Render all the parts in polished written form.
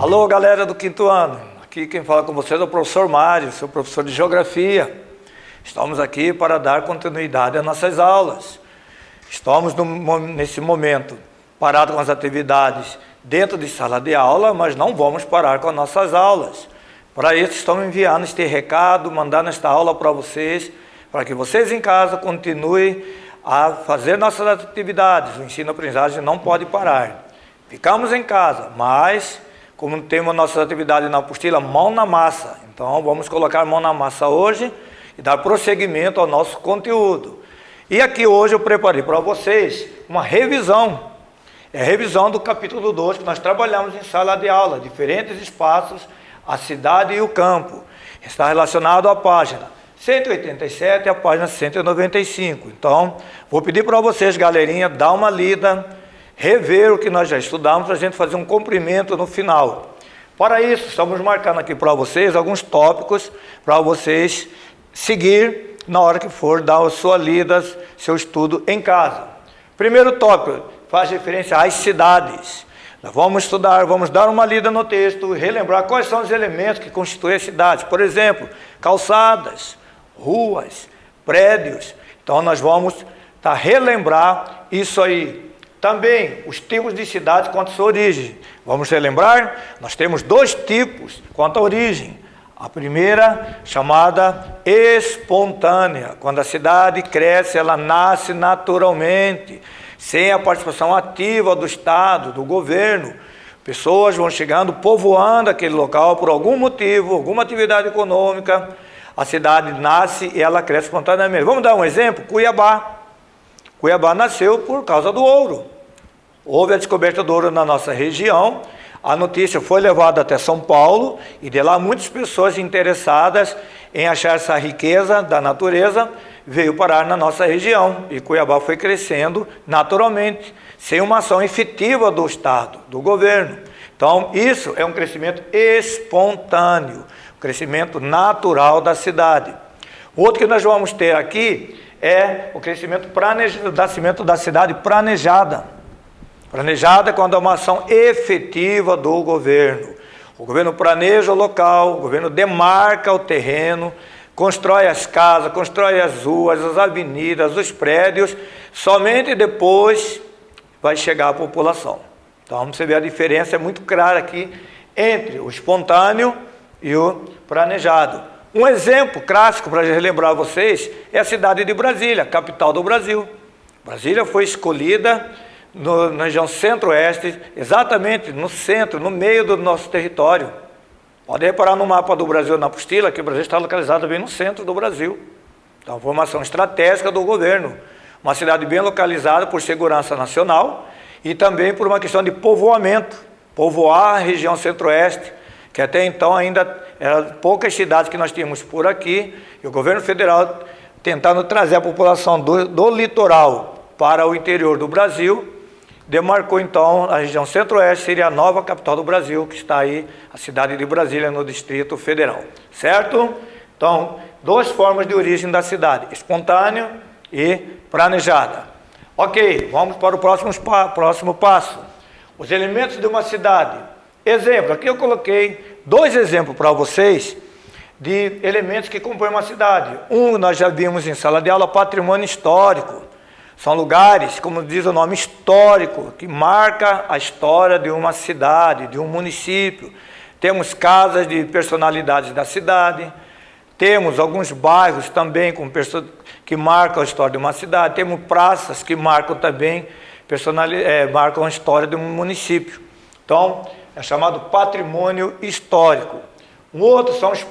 Alô, galera do quinto ano. Aqui quem fala com vocês é o professor Mário, seu professor de Geografia. Estamos aqui para dar continuidade às nossas aulas. Estamos nesse momento parados com as atividades dentro de sala de aula, mas não vamos parar com as nossas aulas. Para isso, estamos enviando este recado, mandando esta aula para vocês, para que vocês em casa continuem a fazer nossas atividades. O ensino-aprendizagem não pode parar. Ficamos em casa, mas como temos nossas atividades na apostila, mão na massa. Então, vamos colocar mão na massa hoje e dar prosseguimento ao nosso conteúdo. E aqui hoje eu preparei para vocês uma revisão. É a revisão do capítulo 2 que nós trabalhamos em sala de aula, diferentes espaços, a cidade e o campo. Está relacionado à página 187 e à página 195. Então, vou pedir para vocês, galerinha, dar uma lida, rever o que nós já estudamos, para a gente fazer um comprimento no final. Para isso, estamos marcando aqui para vocês alguns tópicos para vocês seguir na hora que for dar a sua lida, seu estudo em casa. Primeiro tópico faz referência às cidades. Nós vamos estudar, vamos dar uma lida no texto e relembrar quais são os elementos que constituem as cidades. Por exemplo, calçadas, ruas, prédios. Então, nós vamos relembrar isso aí. Também, os tipos de cidades quanto à sua origem. Vamos relembrar? Nós temos dois tipos quanto à origem. A primeira, chamada espontânea. Quando a cidade cresce, ela nasce naturalmente, sem a participação ativa do Estado, do governo. Pessoas vão chegando, povoando aquele local por algum motivo, alguma atividade econômica. A cidade nasce e ela cresce espontaneamente. Vamos dar um exemplo? Cuiabá. Cuiabá nasceu por causa do ouro. Houve a descoberta do ouro na nossa região. A notícia foi levada até São Paulo e de lá muitas pessoas interessadas em achar essa riqueza da natureza veio parar na nossa região. E Cuiabá foi crescendo naturalmente, sem uma ação efetiva do Estado, do governo. Então, isso é um crescimento espontâneo, um crescimento natural da cidade. Outro que nós vamos ter aqui é o crescimento nascimento da cidade planejada. Planejada quando é uma ação efetiva do governo. O governo planeja o local, o governo demarca o terreno, constrói as casas, constrói as ruas, as avenidas, os prédios, somente depois vai chegar a população. Então, você vê a diferença é muito clara aqui entre o espontâneo e o planejado. Um exemplo clássico para relembrar vocês é a cidade de Brasília, capital do Brasil. Brasília foi escolhida na região centro-oeste, exatamente no centro, no meio do nosso território. Pode reparar no mapa do Brasil na apostila, que o Brasil está localizado bem no centro do Brasil. Então, foi uma ação estratégica do governo. Uma cidade bem localizada por segurança nacional e também por uma questão de povoamento. Povoar a região centro-oeste, que até então ainda eram poucas cidades que nós tínhamos por aqui, e o governo federal tentando trazer a população do litoral para o interior do Brasil, demarcou então a região centro-oeste, seria a nova capital do Brasil, que está aí, a cidade de Brasília, no Distrito Federal. Certo? Então, duas formas de origem da cidade, espontânea e planejada. Ok, vamos para o próximo passo. Os elementos de uma cidade. Exemplo, aqui eu coloquei dois exemplos para vocês de elementos que compõem uma cidade. Um, nós já vimos em sala de aula, patrimônio histórico. São lugares, como diz o nome, histórico, que marca a história de uma cidade, de um município. Temos casas de personalidades da cidade, temos alguns bairros também que marcam a história de uma cidade, temos praças que marcam também marcam a história de um município. Então, é chamado patrimônio histórico. Um outro são os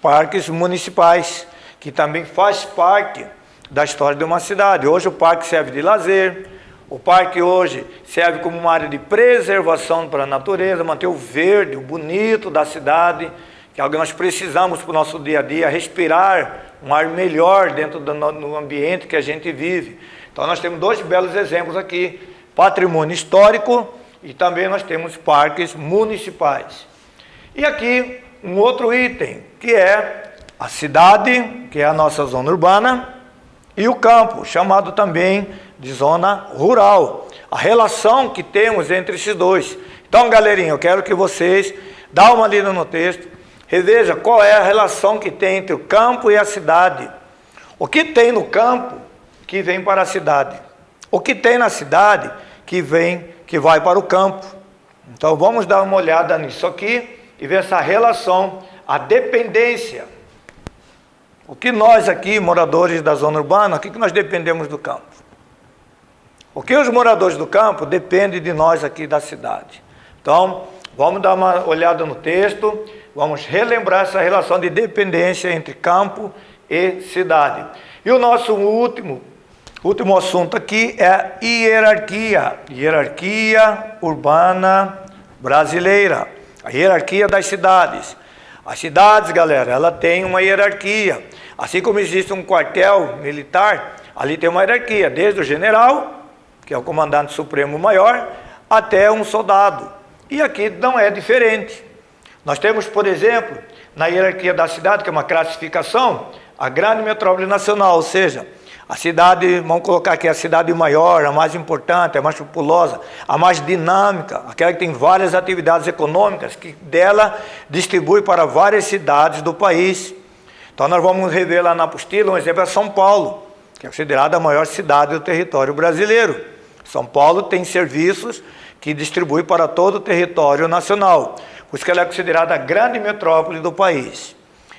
parques municipais, que também faz parte da história de uma cidade. Hoje o parque serve de lazer, o parque hoje serve como uma área de preservação para a natureza, manter o verde, o bonito da cidade, que é algo que nós precisamos para o nosso dia a dia, respirar um ar melhor dentro do ambiente que a gente vive. Então nós temos dois belos exemplos aqui, patrimônio histórico e também nós temos parques municipais. E aqui um outro item, que é a cidade, que é a nossa zona urbana, e o campo, chamado também de zona rural. A relação que temos entre esses dois. Então, galerinha, eu quero que vocês dêem uma lida no texto, reveja qual é a relação que tem entre o campo e a cidade. O que tem no campo que vem para a cidade? O que tem na cidade que vai para o campo? Então, vamos dar uma olhada nisso aqui e ver essa relação, a dependência. O que nós aqui, moradores da zona urbana, o que nós dependemos do campo? O que os moradores do campo dependem de nós aqui da cidade? Então, vamos dar uma olhada no texto, vamos relembrar essa relação de dependência entre campo e cidade. E o nosso último assunto aqui é hierarquia urbana brasileira, a hierarquia das cidades. As cidades, galera, ela tem uma hierarquia. Assim como existe um quartel militar, ali tem uma hierarquia, desde o general, que é o comandante supremo maior, até um soldado. E aqui não é diferente. Nós temos, por exemplo, na hierarquia da cidade, que é uma classificação, a grande metrópole nacional, ou seja, a cidade, vamos colocar aqui a cidade maior, a mais importante, a mais populosa, a mais dinâmica, aquela que tem várias atividades econômicas, que dela distribui para várias cidades do país. Então nós vamos rever lá na apostila, um exemplo é São Paulo, que é considerada a maior cidade do território brasileiro. São Paulo tem serviços que distribui para todo o território nacional, por isso que ela é considerada a grande metrópole do país.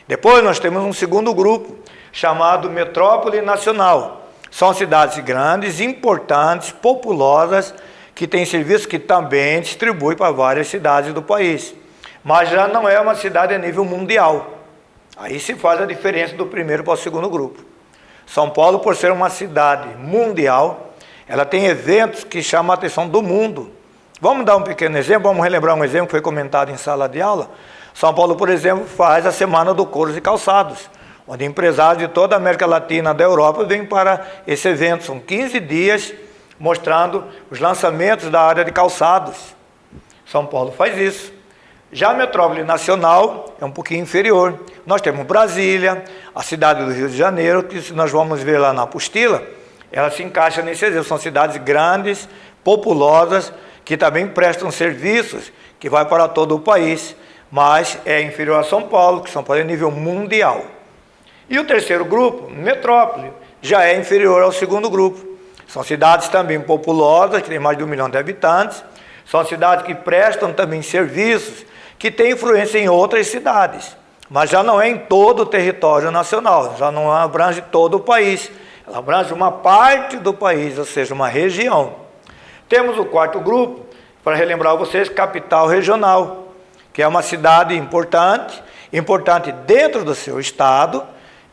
Depois nós temos um segundo grupo, chamado metrópole nacional. São cidades grandes, importantes, populosas, que têm serviços que também distribuem para várias cidades do país. Mas já não é uma cidade a nível mundial. Aí se faz a diferença do primeiro para o segundo grupo. São Paulo, por ser uma cidade mundial, ela tem eventos que chamam a atenção do mundo. Vamos dar um pequeno exemplo, vamos relembrar um exemplo que foi comentado em sala de aula. São Paulo, por exemplo, faz a Semana do Couros e Calçados, onde empresários de toda a América Latina, da Europa, vêm para esse evento. São 15 dias mostrando os lançamentos da área de calçados. São Paulo faz isso. Já a metrópole nacional é um pouquinho inferior. Nós temos Brasília, a cidade do Rio de Janeiro, que se nós vamos ver lá na apostila, ela se encaixa nesse exemplo. São cidades grandes, populosas, que também prestam serviços que vai para todo o país, mas é inferior a São Paulo, que São Paulo é nível mundial. E o terceiro grupo, metrópole, já é inferior ao segundo grupo. São cidades também populosas, que têm mais de 1 milhão de habitantes, são cidades que prestam também serviços, que têm influência em outras cidades, mas já não é em todo o território nacional, já não abrange todo o país, ela abrange uma parte do país, ou seja, uma região. Temos o quarto grupo, para relembrar vocês, capital regional, que é uma cidade importante dentro do seu estado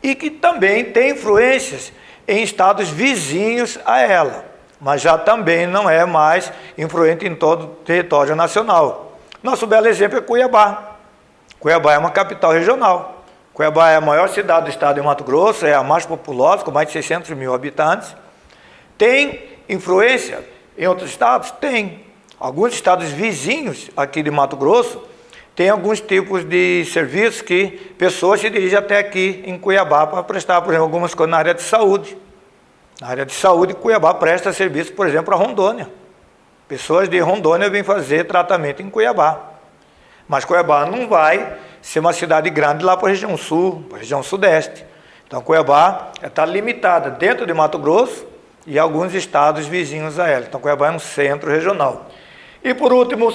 e que também tem influências em estados vizinhos a ela, mas já também não é mais influente em todo o território nacional. Nosso belo exemplo é Cuiabá. Cuiabá é uma capital regional. Cuiabá é a maior cidade do estado de Mato Grosso, é a mais populosa, com mais de 600 mil habitantes. Tem influência em outros estados? Tem. Alguns estados vizinhos aqui de Mato Grosso têm alguns tipos de serviços que pessoas se dirigem até aqui em Cuiabá para prestar, por exemplo, algumas coisas na área de saúde. Na área de saúde, Cuiabá presta serviço, por exemplo, para Rondônia. Pessoas de Rondônia vêm fazer tratamento em Cuiabá. Mas Cuiabá não vai ser uma cidade grande lá para a região sul, para a região sudeste. Então Cuiabá está limitada dentro de Mato Grosso e alguns estados vizinhos a ela. Então Cuiabá é um centro regional. E por último,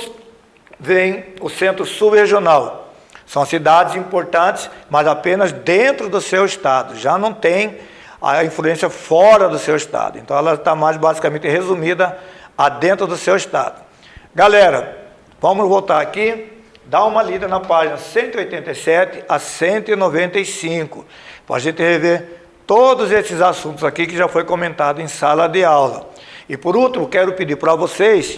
vem o centro subregional. São cidades importantes, mas apenas dentro do seu estado. Já não tem a influência fora do seu estado. Então ela está mais basicamente resumida a dentro do seu estado. Galera, vamos voltar aqui, dar uma lida na página 187 a 195, para a gente rever todos esses assuntos aqui que já foi comentado em sala de aula. E por último, quero pedir para vocês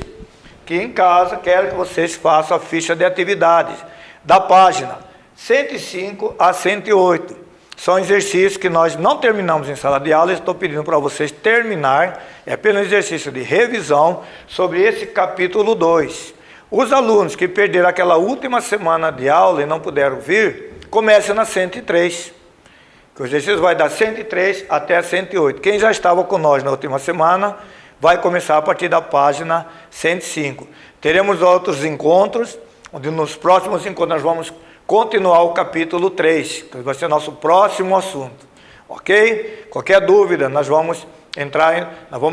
que em casa, quero que vocês façam a ficha de atividades da página 105 a 108. São exercícios que nós não terminamos em sala de aula, estou pedindo para vocês terminar, é apenas um exercício de revisão sobre esse capítulo 2. Os alunos que perderam aquela última semana de aula e não puderam vir, comecem na 103. O exercício vai da 103 até a 108. Quem já estava com nós na última semana, vai começar a partir da página 105. Teremos outros encontros, onde nos próximos encontros nós vamos continuar o capítulo 3, que vai ser nosso próximo assunto, ok? Qualquer dúvida, nós vamos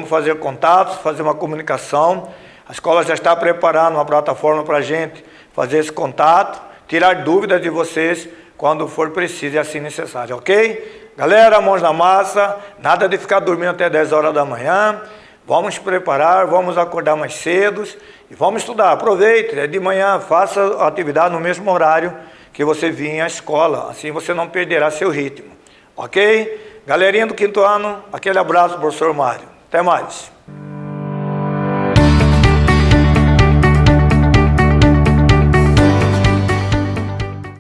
fazer contatos, fazer uma comunicação. A escola já está preparando uma plataforma para a gente fazer esse contato, tirar dúvidas de vocês quando for preciso e assim necessário, ok? Galera, mãos na massa, nada de ficar dormindo até 10 horas da manhã. Vamos preparar, vamos acordar mais cedo e vamos estudar. Aproveite, de manhã, faça a atividade no mesmo horário que você vinha à escola, assim você não perderá seu ritmo, ok? Galerinha do quinto ano, aquele abraço, professor Mário. Até mais.